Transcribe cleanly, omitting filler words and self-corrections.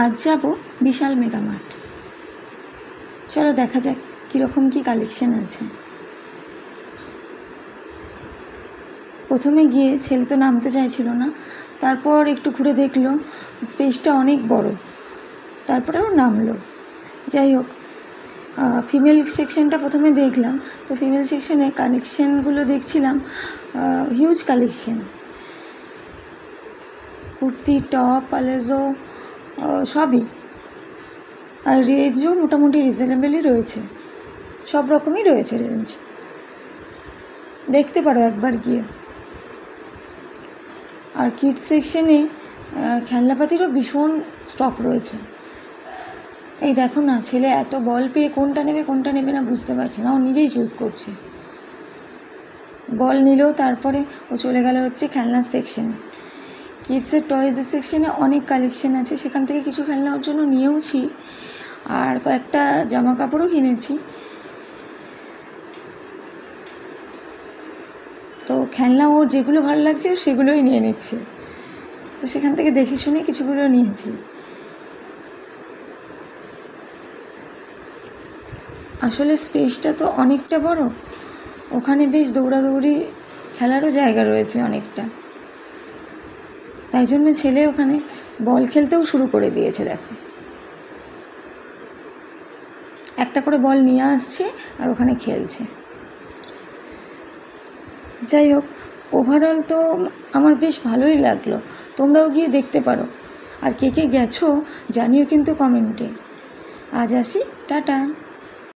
আজ যাব বিশাল মেগামার্ট। চলো দেখা যাক কীরকম কী কালেকশন আছে। প্রথমে গিয়ে ছেলে তো নামতে চাইছিল না, তারপর একটু ঘুরে দেখলো স্পেসটা অনেক বড়, তারপরে ও নামলো। যাই হোক, ফিমেল সেকশনটা প্রথমে দেখলাম। তো ফিমেল সেকশনে কালেকশানগুলো দেখছিলাম, হিউজ কালেকশন, কুর্তি, টপ, প্যালেজো সবই। আর রেঞ্জও মোটামুটি রিজনেবলই রয়েছে, সব রকমই রয়েছে রেঞ্জ, দেখতে পারো একবার গিয়ে। আর কিডস সেকশনে খেলনাপাতিরও ভীষণ স্টক রয়েছে। এই দেখো না, ছেলে এত বল পেয়ে কোনটা নেবে না বুঝতে পারছে না, ও নিজেই চুজ করছে। বল নিল, তারপরে ও চলে গেল হচ্ছে খেলনার সেকশনে। কিডসের টয়েজের সেকশনে অনেক কালেকশন আছে, সেখান থেকে কিছু খেলনা ওর জন্য নিয়েওছি, আর কয়েকটা জামা কাপড়ও কিনেছি। তো খেলনা ওর যেগুলো ভালো লাগছে সেগুলোই নিয়ে নিচ্ছে, তো সেখান থেকে দেখে শুনে কিছুগুলো নিয়েছি। আসলে স্পেসটা তো অনেকটা বড়, ওখানে বেশ দৌড়াদৌড়ি খেলারও জায়গা রয়েছে অনেকটা, তাই জন্য ছেলে ওখানে বল খেলতেও শুরু করে দিয়েছে। দেখো, একটা করে বল নিয়ে আসছে আর ওখানে খেলছে। যাই হোক, ওভারঅল তো আমার বেশ ভালোই লাগলো। তোমরাও গিয়ে দেখতে পারো, আর কে কে গেছো জানিও কিন্তু কমেন্টে। আজ আসি, টাটা।